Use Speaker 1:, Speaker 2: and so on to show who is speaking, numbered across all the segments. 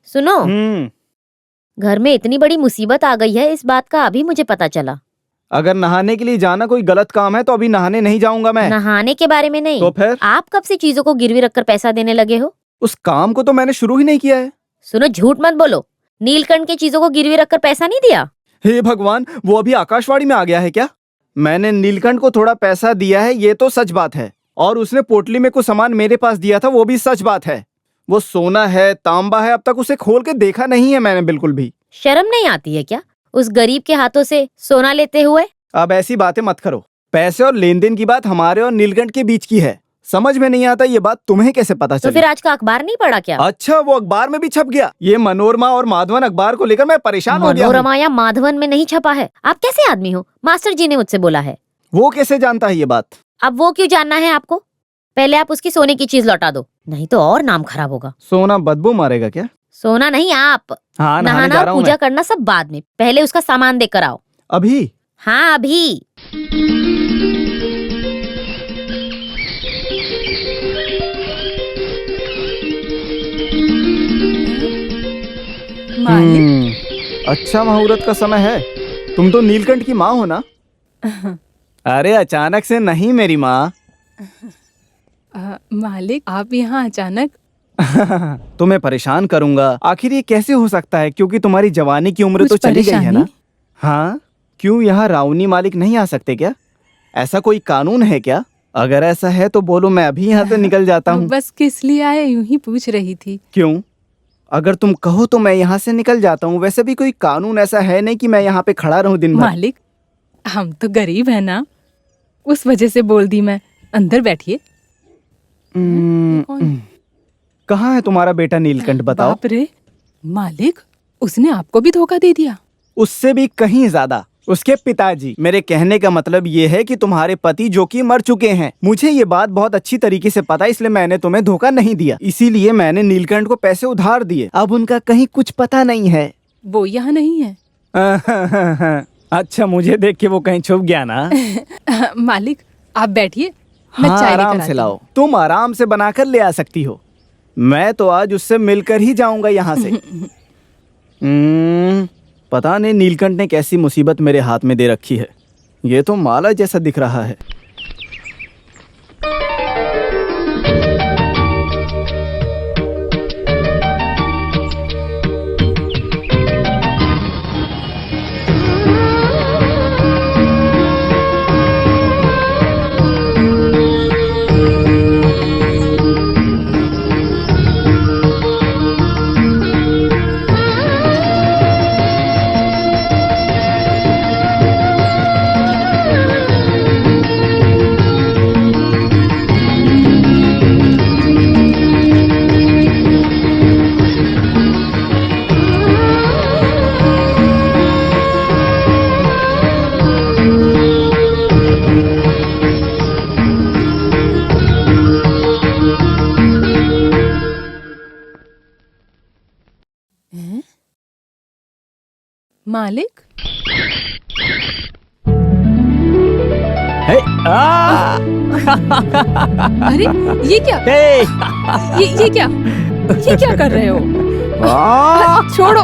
Speaker 1: सुनो, घर में इतनी बड़ी मुसीबत आ गई है, इस बात का अभी मुझे पता चला।
Speaker 2: अगर नहाने के लिए जाना कोई गलत काम है तो अभी नहाने नहीं जाऊंगा मैं।
Speaker 1: नहाने के बारे में नहीं,
Speaker 2: तो फिर
Speaker 1: आप कब से चीजों को गिरवी रखकर पैसा देने लगे हो?
Speaker 2: उस काम को तो मैंने शुरू ही नहीं किया है।
Speaker 1: सुनो, झूठ मत बोलो। नीलकंठ की चीजों को गिरवी रखकर पैसा नहीं दिया?
Speaker 2: हे भगवान, वो अभी आकाशवाणी में आ गया है क्या? मैंने नीलकंठ को थोड़ा पैसा दिया है, ये तो सच बात है। और उसने पोटली में कुछ सामान मेरे पास दिया था, वो भी सच बात है। वो सोना है, तांबा है, अब तक उसे खोल के देखा नहीं है मैंने बिल्कुल भी।
Speaker 1: शर्म नहीं आती है क्या उस गरीब के हाथों से सोना लेते हुए?
Speaker 2: अब ऐसी बातें मत करो। पैसे और लेन देन की बात हमारे और नीलकंठ के बीच की है। समझ में नहीं आता ये बात तुम्हें कैसे पता
Speaker 1: तो
Speaker 2: चली?
Speaker 1: फिर आज का अखबार नहीं पढ़ा क्या?
Speaker 2: अच्छा, वो अखबार में भी छप गया। ये मनोरमा और माधवन अखबार को लेकर मैं परेशान हो गया हूँ।
Speaker 1: मनोरमा या माधवन में नहीं छपा है। आप कैसे आदमी हो? मास्टर जी ने मुझसे बोला है।
Speaker 2: वो कैसे जानता है ये बात?
Speaker 1: अब वो क्यों जानना है आपको? पहले आप उसकी सोने की चीज लौटा दो, नहीं तो और नाम खराब होगा।
Speaker 2: सोना बदबू मारेगा क्या?
Speaker 1: सोना नहीं, आप।
Speaker 2: हाँ, नहाने
Speaker 1: नहाना
Speaker 2: जा
Speaker 1: और
Speaker 2: रहा हूँ
Speaker 1: पूजा
Speaker 2: मैं।
Speaker 1: करना सब बाद में, पहले उसका सामान देकर आओ।
Speaker 2: अभी?
Speaker 1: हाँ, अभी।
Speaker 3: मालिक,
Speaker 2: अच्छा मुहूर्त का समय है। तुम तो नीलकंठ की माँ हो ना? अरे अचानक से नहीं मेरी माँ।
Speaker 3: मालिक, आप यहाँ अचानक?
Speaker 2: तुम्हें परेशान करूंगा? आखिर ये कैसे हो सकता है, क्योंकि तुम्हारी जवानी की उम्र
Speaker 3: कुछ
Speaker 2: तो चली गई है ना?
Speaker 3: परेशानी?
Speaker 2: हाँ, क्यों यहाँ राउनी मालिक नहीं आ सकते क्या? ऐसा कोई कानून है क्या? अगर ऐसा है तो बोलो, मैं अभी यहाँ से निकल जाता हूँ।
Speaker 3: बस किस लिए आए यूं ही पूछ रही थी।
Speaker 2: क्यों? अगर तुम कहो तो मैं यहाँ से निकल जाता हूँ। वैसे भी कोई कानून ऐसा है नहीं कि मैं यहाँ पे खड़ा रहूं दिन भर।
Speaker 3: मालिक, हम तो गरीब है ना, उस वजह से बोल दी मैं। अंदर बैठिए। कौन?
Speaker 2: कहाँ है तुम्हारा बेटा नीलकंठ, बताओ।
Speaker 3: बाप रे मालिक, उसने आपको भी धोखा दे दिया।
Speaker 2: उससे भी कहीं ज्यादा, उसके पिताजी। मेरे कहने का मतलब ये है कि तुम्हारे पति जो कि मर चुके हैं। मुझे ये बात बहुत अच्छी तरीके से पता है, इसलिए मैंने तुम्हें धोखा नहीं दिया। इसीलिए मैंने नीलकंठ को पैसे उधार दिए। अब उनका कहीं कुछ पता नहीं है।
Speaker 3: वो यहाँ नहीं है।
Speaker 2: अच्छा, मुझे देख के वो कहीं छुप गया ना?
Speaker 3: मालिक, आप बैठिए, मैं
Speaker 2: हाँ,
Speaker 3: चाय लेकर
Speaker 2: आराम
Speaker 3: आती
Speaker 2: से
Speaker 3: हूँ।
Speaker 2: लाओ। तुम आराम से बनाकर ले आ सकती हो। मैं तो आज उससे मिलकर ही जाऊंगा यहाँ से। पता नहीं नीलकंठ ने कैसी मुसीबत मेरे हाथ में दे रखी है। ये तो माला जैसा दिख रहा है।
Speaker 3: मालिक,
Speaker 2: हे, आ!
Speaker 3: अरे ये क्या?
Speaker 2: हे!
Speaker 3: ये क्या कर रहे हो?
Speaker 2: आ!
Speaker 3: छोड़ो,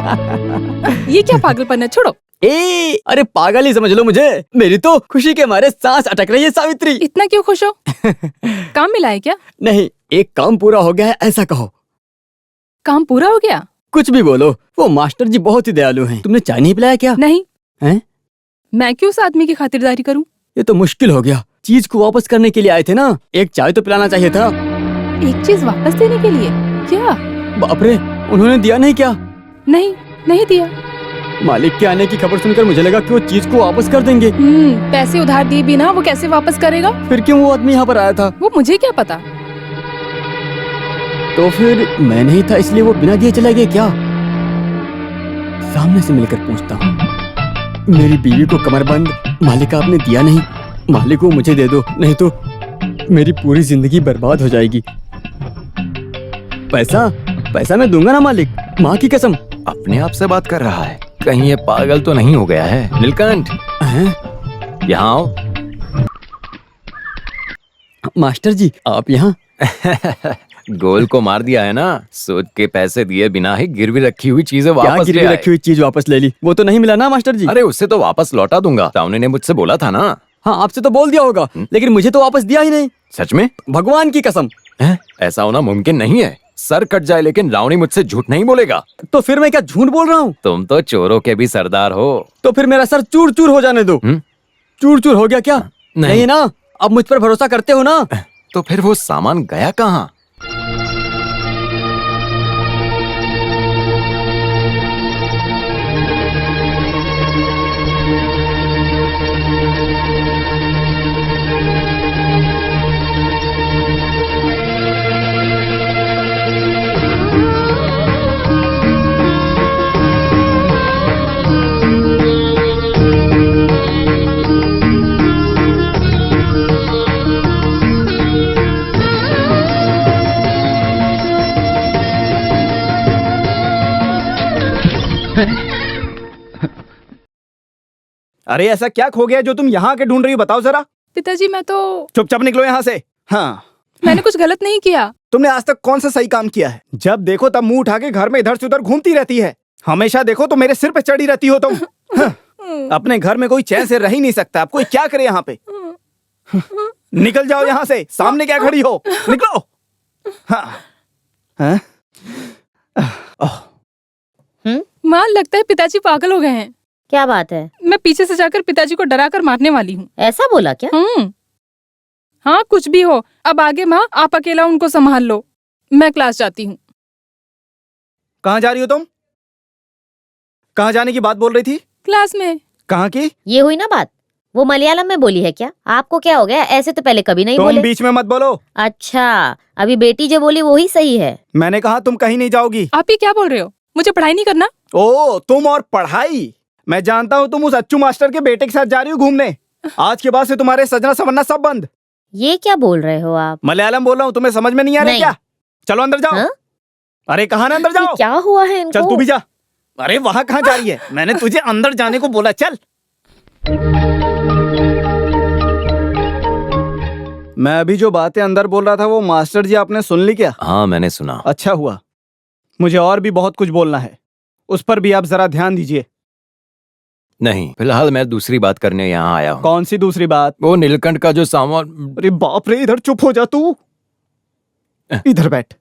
Speaker 3: ये क्या पागलपन है? छोड़ो।
Speaker 4: अरे पागल ही समझ लो मुझे। मेरी तो खुशी के मारे सांस अटक रही है सावित्री।
Speaker 3: इतना क्यों खुश हो? काम मिला है क्या?
Speaker 4: नहीं, एक काम पूरा हो गया है ऐसा कहो।
Speaker 3: काम पूरा हो गया?
Speaker 4: कुछ भी बोलो, वो मास्टर जी बहुत ही दयालु हैं। तुमने चाय नहीं पिलाया क्या?
Speaker 3: नहीं।
Speaker 4: हैं?
Speaker 3: मैं क्यों उस आदमी की खातिरदारी करूं?
Speaker 4: ये तो मुश्किल हो गया। चीज को वापस करने के लिए आए थे ना, एक चाय तो पिलाना चाहिए था।
Speaker 3: एक चीज वापस देने के लिए? क्या?
Speaker 4: बाप रे, उन्होंने दिया नहीं क्या?
Speaker 3: नहीं दिया।
Speaker 4: मालिक के आने की खबर सुनकर मुझे लगा कि वो चीज को वापस कर देंगे।
Speaker 3: पैसे उधार दिए बिना वो कैसे वापस करेगा?
Speaker 4: फिर क्यों वो आदमी यहाँ पर आया था?
Speaker 3: वो मुझे क्या पता।
Speaker 4: तो फिर मैं नहीं था इसलिए वो बिना दिए चले गए क्या? सामने से मिलकर पूछता हूँ। मेरी बीवी को कमरबंद मालिक आपने दिया नहीं। मालिक वो मुझे दे दो, नहीं तो मेरी पूरी जिंदगी बर्बाद हो जाएगी। पैसा मैं दूंगा ना मालिक, माँ की कसम।
Speaker 5: अपने आप से बात कर रहा है, कहीं ये पागल तो नहीं हो गया है? नीलकंठ, यहाँ आओ।
Speaker 4: मास्टर जी, आप यहाँ?
Speaker 5: गोल को मार दिया है ना, सूद के पैसे दिए बिना ही गिरवी रखी हुई चीजें
Speaker 4: क्या
Speaker 5: वापस ले
Speaker 4: गिरवी
Speaker 5: आए।
Speaker 4: रखी हुई चीज वापस ले ली? वो तो नहीं मिला ना मास्टर जी?
Speaker 5: अरे उससे तो वापस लौटा दूंगा, रावनी ने मुझसे बोला था ना।
Speaker 4: हाँ, आपसे तो बोल दिया होगा, लेकिन मुझे तो वापस दिया ही नहीं।
Speaker 5: सच में?
Speaker 4: भगवान की कसम।
Speaker 5: हैं? ऐसा होना मुमकिन नहीं है। सर कट जाए लेकिन रावणी मुझसे झूठ नहीं बोलेगा।
Speaker 4: तो फिर मैं क्या झूठ बोल रहा हूँ?
Speaker 5: तुम तो चोरों के भी सरदार हो।
Speaker 4: तो फिर मेरा सर चूर चूर हो जाने दो। चूर चूर हो गया क्या? नहीं ना? अब मुझ पर भरोसा करते हो ना?
Speaker 5: तो फिर वो सामान गया कहाँ?
Speaker 2: अरे ऐसा क्या खो गया जो तुम यहाँ के ढूंढ रही हो, बताओ जरा।
Speaker 3: पिताजी मैं तो
Speaker 2: चुपचाप निकलो यहाँ से। हाँ,
Speaker 3: मैंने कुछ गलत नहीं किया।
Speaker 2: तुमने आज तक कौन सा सही काम किया है? जब देखो तब मुंह उठा के घर में इधर से उधर घूमती रहती है। हमेशा देखो तो मेरे सिर पे चढ़ी रहती हो तुम। हाँ, अपने घर में कोई चैन से रह ही नहीं सकता। अब कोई क्या करे यहाँ पे? निकल जाओ यहाँ से, सामने क्या खड़ी हो, निकलो। हाँ, हाँ?
Speaker 3: माँ लगता है पिताजी पागल हो गए हैं।
Speaker 1: क्या बात है?
Speaker 3: मैं पीछे से जाकर पिताजी को डरा कर मारने वाली हूँ।
Speaker 1: ऐसा बोला क्या?
Speaker 3: हाँ कुछ भी हो, अब आगे माँ आप अकेला उनको संभाल लो, मैं क्लास जाती हूँ।
Speaker 2: कहाँ जा रही हो तुम? कहाँ जाने की बात बोल रही थी?
Speaker 3: क्लास में।
Speaker 2: कहाँ की?
Speaker 1: ये हुई ना बात, वो मलयालम में बोली है क्या? आपको क्या हो गया? ऐसे तो पहले कभी नहीं
Speaker 2: तुम
Speaker 1: बोले।
Speaker 2: बीच में मत बोलो।
Speaker 1: अच्छा, अभी बेटी जो बोली वही सही है।
Speaker 2: मैंने कहा तुम कहीं नहीं जाओगी।
Speaker 3: आप ये क्या बोल रहे हो? मुझे पढ़ाई नहीं करना?
Speaker 2: ओ, तुम और पढ़ाई। मैं जानता हूँ तुम उस अच्छू मास्टर के बेटे के साथ जा रही हो घूमने। आज के बाद से तुम्हारे सजना संवरना सब बंद।
Speaker 1: ये क्या बोल रहे हो आप?
Speaker 2: मलयालम बोल रहा हूँ, तुम्हें समझ में नहीं आ रहा
Speaker 1: नहीं।
Speaker 2: क्या? चलो अंदर जाओ।
Speaker 1: हाँ?
Speaker 2: अरे कहाँ ना अंदर
Speaker 1: ये
Speaker 2: जाओ।
Speaker 1: क्या हुआ है इनको?
Speaker 2: चल तू भी जा। अरे वहाँ कहाँ जा रही है? मैंने तुझे अंदर जाने को बोला, चल। मैं अभी जो बातें अंदर बोल रहा था वो मास्टर जी आपने सुन ली क्या?
Speaker 5: हाँ मैंने सुना।
Speaker 2: अच्छा हुआ, मुझे और भी बहुत कुछ बोलना है, उस पर भी आप जरा ध्यान दीजिए।
Speaker 5: नहीं, फिलहाल मैं दूसरी बात करने यहाँ आया हूँ।
Speaker 2: कौन सी दूसरी बात?
Speaker 5: वो नीलकंठ का जो सामान।
Speaker 2: अरे बाप रे, इधर चुप हो जा तू। इधर बैठ।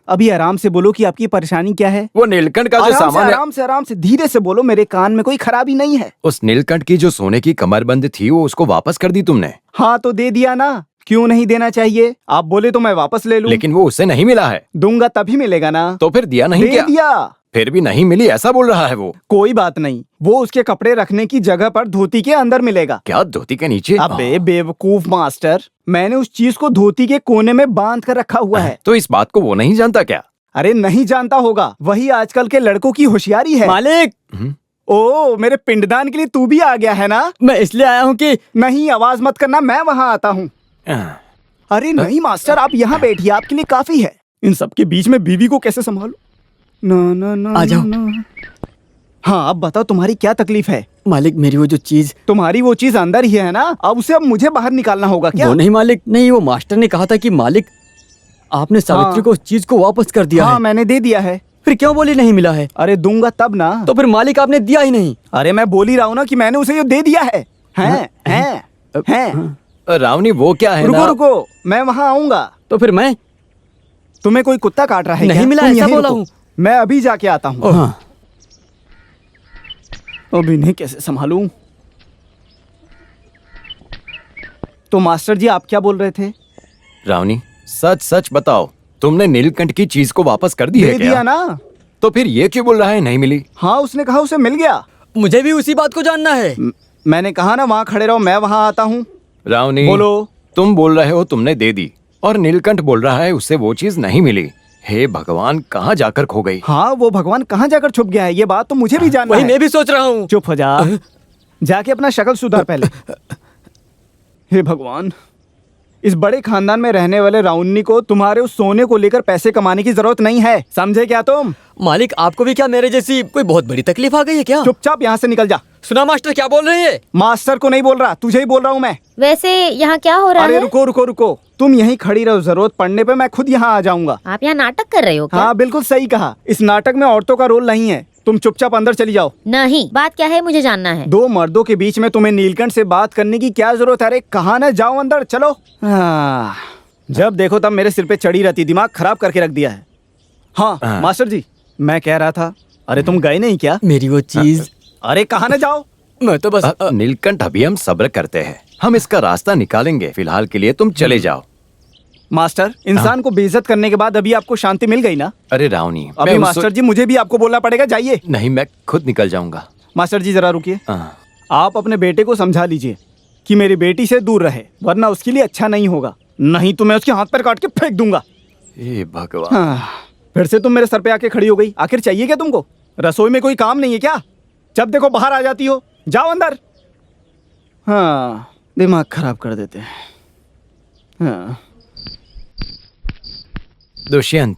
Speaker 2: अभी आराम से बोलो कि आपकी परेशानी क्या है।
Speaker 5: वो नीलकंठ का जो सामान है।
Speaker 2: आराम से धीरे से बोलो, मेरे कान में कोई खराबी नहीं है।
Speaker 5: उस नीलकंठ की जो सोने की कमरबंद थी वो उसको वापस कर दी तुमने।
Speaker 2: हाँ तो दे दिया ना, क्यों नहीं देना चाहिए? आप बोले तो मैं वापस ले लूं।
Speaker 5: लेकिन वो उससे नहीं मिला है।
Speaker 2: दूंगा तभी मिलेगा ना।
Speaker 5: तो फिर दिया नहीं
Speaker 2: दे
Speaker 5: क्या?
Speaker 2: दिया।
Speaker 5: फिर भी नहीं मिली ऐसा बोल रहा है वो।
Speaker 2: कोई बात नहीं, वो उसके कपड़े रखने की जगह पर धोती के अंदर मिलेगा।
Speaker 5: क्या धोती के नीचे?
Speaker 2: अबे बेवकूफ मास्टर, मैंने उस चीज को धोती के कोने में बांध कर रखा हुआ है।
Speaker 5: तो इस बात को वो नहीं जानता क्या?
Speaker 2: अरे नहीं जानता होगा, वही आजकल के लड़कों की होशियारी है।
Speaker 4: मालिक,
Speaker 2: ओ, मेरे पिंडदान के लिए तू भी आ गया है ना?
Speaker 4: मैं इसलिए आया हूँ कि
Speaker 2: नहीं, आवाज मत करना, मैं वहाँ आता हूँ। अरे नहीं मास्टर, आप यहाँ बैठिए, आपके लिए काफी है। इन सब के बीच में बीवी को कैसे संभालूं? ना ना ना
Speaker 4: आ जाओ।
Speaker 2: ना। हाँ अब बताओ तुम्हारी क्या तकलीफ है?
Speaker 4: मालिक, मेरी वो जो चीज।
Speaker 2: तुम्हारी वो चीज अंदर ही है ना? अब उसे अब मुझे बाहर निकालना होगा क्या?
Speaker 4: वो नहीं मालिक, नहीं, वो मास्टर ने कहा था कि मालिक आपने सावित्री
Speaker 2: हाँ।
Speaker 4: को उस चीज को वापस कर दिया
Speaker 2: हाँ
Speaker 4: है।
Speaker 2: मैंने दे दिया है।
Speaker 4: फिर क्यों बोली नहीं मिला है?
Speaker 2: अरे दूंगा तब ना।
Speaker 4: तो फिर मालिक आपने दिया ही नहीं।
Speaker 2: अरे मैं बोल ही रहा हूँ ना कि मैंने उसे ये दे दिया है। हैं?
Speaker 5: रावनी वो क्या है
Speaker 2: रुको
Speaker 5: ना?
Speaker 2: रुको, मैं वहाँ आऊंगा।
Speaker 4: तो फिर मैं
Speaker 2: तुम्हें कोई कुत्ता काट रहा है
Speaker 4: नहीं
Speaker 2: क्या?
Speaker 4: मिला,
Speaker 2: तुम
Speaker 4: ऐसा
Speaker 2: यहीं
Speaker 4: बोला
Speaker 2: रुको।
Speaker 4: हूँ।
Speaker 2: मैं अभी जाके आता हूँ।
Speaker 4: हाँ।
Speaker 2: अब इन्हें कैसे संभालूं? तो मास्टर जी आप क्या बोल रहे थे?
Speaker 5: रावनी सच सच बताओ, तुमने नीलकंठ की चीज को वापस कर दी है
Speaker 2: दे
Speaker 5: क्या?
Speaker 2: दिया ना।
Speaker 5: तो फिर ये क्यों बोल रहा है नहीं मिली?
Speaker 2: हाँ उसने कहा उसे मिल गया।
Speaker 4: मुझे भी उसी बात को जानना है।
Speaker 2: मैंने कहा ना वहाँ खड़े रहो, मैं वहाँ आता हूँ।
Speaker 5: रावनी
Speaker 2: बोलो।
Speaker 5: तुम बोल रहे हो तुमने दे दी, और नीलकंठ बोल रहा है उससे वो चीज नहीं मिली। हे भगवान, कहाँ जाकर खो गई?
Speaker 2: हाँ वो भगवान कहाँ जाकर छुप गया है, ये बात तो मुझे भी जानना
Speaker 4: वही
Speaker 2: है।
Speaker 4: मैं भी सोच रहा हूँ।
Speaker 2: चुप हो जा, जाके अपना शक्ल सुधार पहले। हे भगवान, इस बड़े खानदान में रहने वाले राउन्नी को तुम्हारे उस सोने को लेकर पैसे कमाने की जरूरत नहीं है, समझे क्या तुम?
Speaker 4: मालिक, आपको भी क्या मेरे जैसी कोई बहुत बड़ी तकलीफ आ गई है क्या?
Speaker 2: चुपचाप यहाँ से निकल जा।
Speaker 4: सुना मास्टर क्या बोल रहे हैं?
Speaker 2: मास्टर को नहीं बोल रहा, तुझे ही बोल रहा हूँ मैं।
Speaker 1: वैसे यहाँ क्या हो रहा
Speaker 2: अरे
Speaker 1: है?
Speaker 2: रुको रुको रुको, तुम यहीं खड़ी रहो, जरूरत पड़ने पे मैं खुद यहाँ आ जाऊंगा।
Speaker 1: आप यहाँ नाटक कर रहे हो क्या?
Speaker 2: हाँ बिल्कुल सही कहा, इस नाटक में औरतों का रोल नहीं है। तुम चुपचाप अंदर चली जाओ।
Speaker 1: नहीं, बात क्या है मुझे जानना है।
Speaker 2: दो मर्दों के बीच में तुम्हें नीलकंठ से बात करने की क्या जरूरत है? अरे कहा ना, जाओ अंदर चलो। जब देखो तब मेरे सिर पे चढ़ी रहती, दिमाग खराब करके रख दिया है। हाँ मास्टर जी, मैं कह रहा था, अरे तुम गए नहीं क्या?
Speaker 4: मेरी वो चीज।
Speaker 2: अरे कहा ना जाओ।
Speaker 4: मैं तो बस
Speaker 5: नीलकंठ, अभी हम सब्र करते हैं, हम इसका रास्ता निकालेंगे। फिलहाल के लिए तुम चले जाओ।
Speaker 2: मास्टर, इंसान को बेइज्जत करने के बाद अभी आपको शांति मिल गई ना?
Speaker 5: अरे रावनी,
Speaker 2: अभी मास्टर जी मुझे भी आपको बोलना पड़ेगा, जाइए।
Speaker 5: नहीं, मैं खुद निकल जाऊंगा।
Speaker 2: मास्टर जी जरा रुकिए,
Speaker 5: हाँ।
Speaker 2: आप अपने बेटे को समझा लीजिए कि मेरी बेटी से दूर रहे, वरना उसके लिए अच्छा नहीं होगा। नहीं तो मैं उसके हाथ पैर काट के फेंक दूंगा।
Speaker 5: हे भगवान।
Speaker 2: हाँ, फिर से तुम मेरे सर पे आके खड़ी हो गई। आखिर चाहिए क्या तुमको? रसोई में कोई काम नहीं है क्या? जब देखो बाहर आ जाती हो, जाओ अंदर। हाँ, दिमाग खराब कर देते हैं। हाँ।
Speaker 5: दुष्यंत,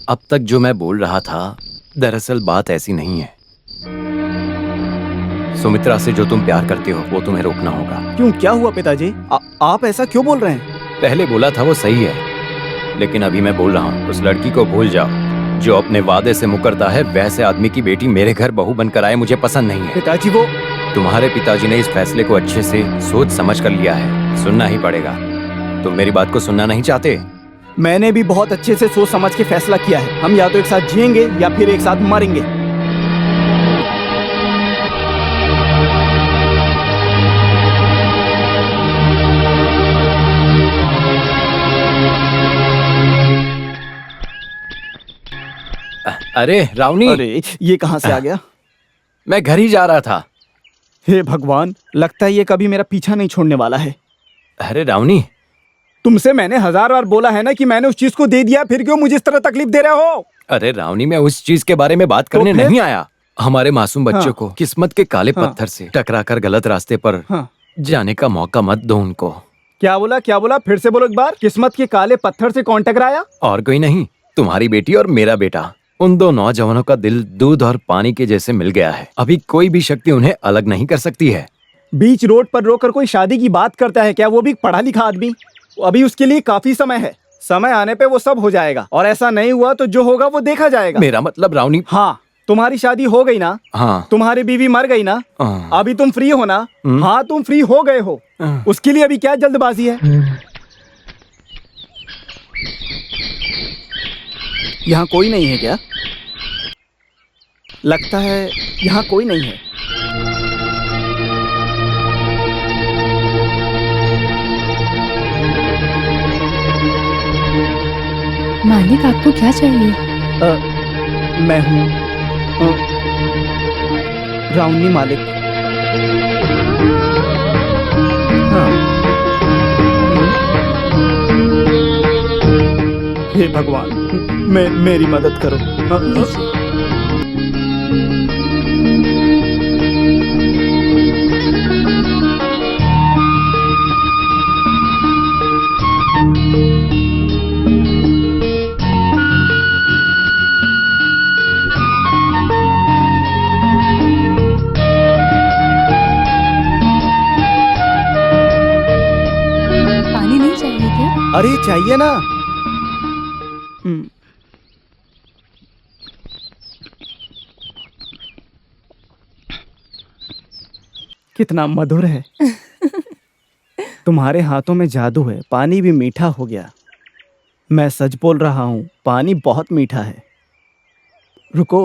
Speaker 5: अब तक जो मैं बोल रहा था, दरअसल बात ऐसी नहीं है। सुमित्रा से जो तुम प्यार करते हो वो तुम्हें रोकना होगा।
Speaker 2: क्यों, क्या हुआ पिताजी? आप ऐसा क्यों बोल रहे हैं?
Speaker 5: पहले बोला था वो सही है, लेकिन अभी मैं बोल रहा हूँ, उस लड़की को भूल जाओ जो अपने वादे से मुकरता है। वैसे आदमी की बेटी मेरे घर बहू बनकर आए मुझे पसंद नहीं है।
Speaker 2: पिताजी वो
Speaker 5: तुम्हारे पिताजी ने इस फैसले को अच्छे से सोच समझ कर लिया है, सुनना ही पड़ेगा। तुम मेरी बात को सुनना नहीं चाहते?
Speaker 2: मैंने भी बहुत अच्छे से सोच समझ के फैसला किया है। हम या तो एक साथ जिएंगे या फिर एक साथ मरेंगे।
Speaker 5: अरे रावनी,
Speaker 2: अरे ये कहाँ से आ गया?
Speaker 5: मैं घर ही जा रहा था।
Speaker 2: हे भगवान, लगता है ये कभी मेरा पीछा नहीं छोड़ने वाला है।
Speaker 5: अरे रावनी,
Speaker 2: तुमसे मैंने 1000 बार बोला है ना कि मैंने उस चीज को दे दिया, फिर क्यों मुझे इस तरह तकलीफ दे रहे हो?
Speaker 5: अरे रावनी, मैं उस चीज के बारे में बात करने
Speaker 2: तो फिर?
Speaker 5: नहीं आया। हमारे मासूम बच्चों
Speaker 2: हाँ।
Speaker 5: को किस्मत के काले
Speaker 2: हाँ।
Speaker 5: पत्थर से टकराकर गलत रास्ते पर
Speaker 2: हाँ।
Speaker 5: जाने का मौका मत दो उनको।
Speaker 2: क्या बोला, क्या बोला? फिर से बोलो एक बार। किस्मत के काले पत्थर से कौन टकराया?
Speaker 5: और कोई नहीं, तुम्हारी बेटी और मेरा बेटा। उन दो नौजवानों का दिल दूध और पानी के जैसे मिल गया है। अभी कोई भी शक्ति उन्हें अलग नहीं कर सकती है।
Speaker 2: बीच रोड पर रोकर कोई शादी की बात करता है क्या? वो भी पढ़ा लिखा आदमी। अभी उसके लिए काफी समय है। समय आने पे वो सब हो जाएगा, और ऐसा नहीं हुआ तो जो होगा वो देखा जाएगा।
Speaker 5: मेरा मतलब रावनी।
Speaker 2: हाँ, तुम्हारी शादी हो गई ना?
Speaker 5: हाँ।
Speaker 2: तुम्हारी बीवी मर गई ना?
Speaker 5: हाँ।
Speaker 2: अभी तुम फ्री हो ना? हाँ, तुम फ्री हो गए हो। उसके लिए अभी क्या जल्दबाजी है? यहाँ कोई नहीं है क्या? लगता है यहाँ कोई नहीं है।
Speaker 3: मालिक, आपको क्या चाहिए?
Speaker 2: मैं हूँ रावनी मालिक। हाँ। हे भगवान, मेरी मदद करो।
Speaker 3: पानी नहीं चाहिए क्या?
Speaker 2: अरे चाहिए ना। कितना मधुर है। तुम्हारे हाथों में जादू है। पानी भी मीठा हो गया। मैं सच बोल रहा हूँ, पानी बहुत मीठा है। रुको।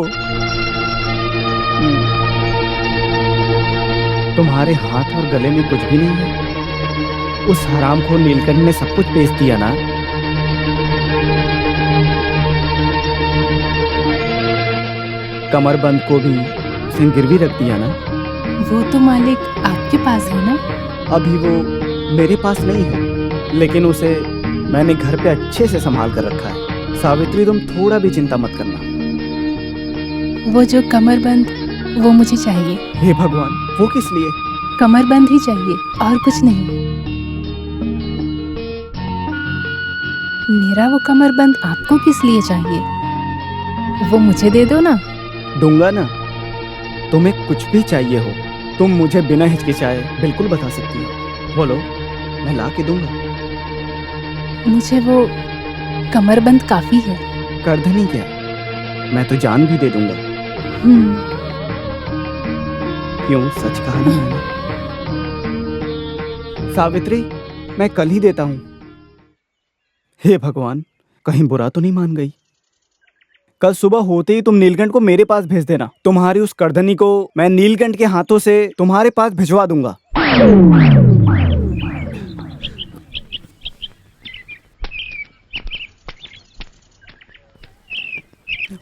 Speaker 2: तुम्हारे हाथ और गले में कुछ भी नहीं है। उस हरामखोर नीलकंठ ने सब कुछ बेच दिया ना? कमरबंद को भी उसने गिरवी रख दिया ना?
Speaker 3: वो तो मालिक आपके पास है ना?
Speaker 2: अभी वो मेरे पास नहीं है, लेकिन उसे मैंने घर पे अच्छे से संभाल कर रखा है। सावित्री, तुम थोड़ा भी चिंता मत करना।
Speaker 3: वो जो कमरबंद, वो मुझे चाहिए।
Speaker 2: हे भगवान, वो किस लिए?
Speaker 3: कमरबंद ही चाहिए, और कुछ नहीं। मेरा वो कमरबंद आपको किस लिए चाहिए? वो मुझे दे दो ना।
Speaker 2: दूंगा ना। तुम्हें कुछ भी चाहिए हो तुम मुझे बिना हिचकिचाए बिल्कुल बता सकती हो। बोलो, मैं ला के दूंगा।
Speaker 3: मुझे वो कमरबंद काफी है।
Speaker 2: करधनी क्या, मैं तो जान भी दे दूंगा। क्यों, सच कहा ना मैंने? सावित्री, मैं कल ही देता हूं। हे भगवान, कहीं बुरा तो नहीं मान गई। कल सुबह होते ही तुम नीलकंठ को मेरे पास भेज देना। तुम्हारी उस करधनी को मैं नीलकंठ के हाथों से तुम्हारे पास भिजवा दूंगा।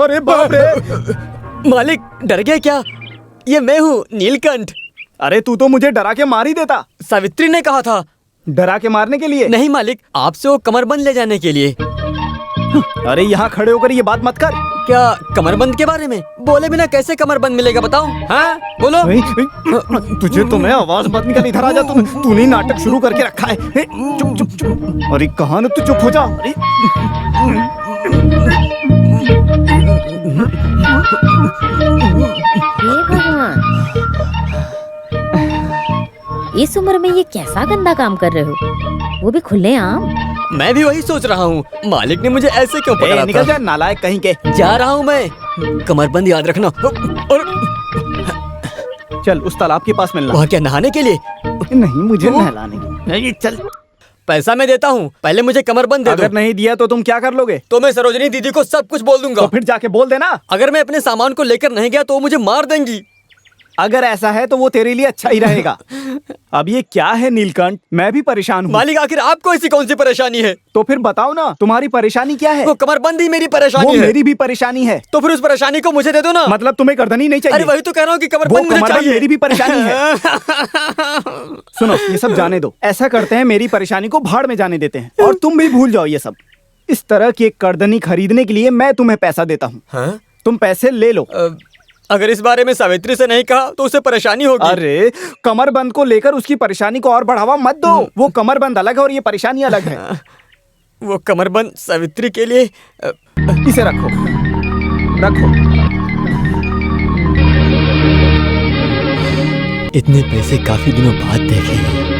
Speaker 2: अरे बाप रे!
Speaker 4: मालिक डर गए क्या? ये मैं हूँ नीलकंठ।
Speaker 2: अरे तू तो मुझे डरा के मार ही देता।
Speaker 4: सावित्री ने कहा था।
Speaker 2: डरा के मारने के लिए?
Speaker 4: नहीं मालिक, आपसे वो कमरबंद ले जाने के लिए।
Speaker 2: अरे यहाँ खड़े होकर ये बात मत कर।
Speaker 4: क्या कमरबंद के बारे में? बोले बिना कैसे कमरबंद मिलेगा बताओ? हाँ बोलो।
Speaker 2: तुझे तो मैं आवाज मत निकल, इधर आ जा। तूने नाटक शुरू करके रखा है। चुप चुप चुप। अरे कहाँ, तू चुप हो जा। अरे
Speaker 1: हे भगवान, इस उम्र में ये कैसा गंदा काम कर रहे हो, वो भी खुलेआम।
Speaker 4: मैं भी वही सोच रहा हूँ, मालिक ने मुझे ऐसे क्यों पकड़ा
Speaker 2: निकल
Speaker 4: था?
Speaker 2: जा नालायक कहीं के।
Speaker 4: जा रहा हूँ मैं। कमरबंद याद रखना। और
Speaker 2: चल उस तालाब के पास मिलना।
Speaker 4: वहाँ क्या नहाने के लिए?
Speaker 2: नहीं, मुझे नहलाने की। नहीं, चल।
Speaker 4: पैसा मैं देता हूँ, पहले मुझे कमरबंद दे दो।
Speaker 2: अगर नहीं दिया तो तुम क्या कर लोगे?
Speaker 4: तो मैं सरोजनी दीदी को सब कुछ बोल दूंगा।
Speaker 2: तो फिर जाके बोल देना।
Speaker 4: अगर मैं अपने सामान को लेकर नहीं गया तो वो मुझे मार देंगी।
Speaker 2: अगर ऐसा है तो वो तेरे लिए अच्छा ही रहेगा। अब ये क्या है नीलकंठ, मैं भी परेशान हूँ।
Speaker 4: मालिक आखिर आपको ऐसी कौन सी परेशानी है?
Speaker 2: तो फिर बताओ ना, तुम्हारी परेशानी क्या है?
Speaker 4: वो कमरबंद ही मेरी
Speaker 2: वो
Speaker 4: परेशानी है।
Speaker 2: मेरी भी परेशानी है।
Speaker 4: तो फिर उस परेशानी को मुझे दे दो ना।
Speaker 2: मतलब तुम्हें गर्दनी नहीं चाहिए?
Speaker 4: अरे वही तो कह रहा हूँ कि
Speaker 2: वो
Speaker 4: कमरबंद मुझे
Speaker 2: कमरबंद
Speaker 4: चाहिए।
Speaker 2: मेरी भी परेशानी है। सुनो, ये सब जाने दो। ऐसा करते हैं, मेरी परेशानी को भाड़ में जाने देते हैं और तुम भी भूल जाओ ये सब। इस तरह की एक करदनी खरीदने के लिए मैं तुम्हें पैसा देता हूँ।
Speaker 4: हाँ?
Speaker 2: तुम पैसे ले लो।
Speaker 4: अगर इस बारे में सावित्री से नहीं कहा तो उसे परेशानी होगी।
Speaker 2: अरे कमरबंद को लेकर उसकी परेशानी को और बढ़ावा मत दो। वो कमरबंद अलग है और ये परेशानी अलग है।
Speaker 4: वो कमरबंद सावित्री के लिए।
Speaker 2: इसे रखो, रखो।
Speaker 4: इतने पैसे काफी दिनों बाद देखे।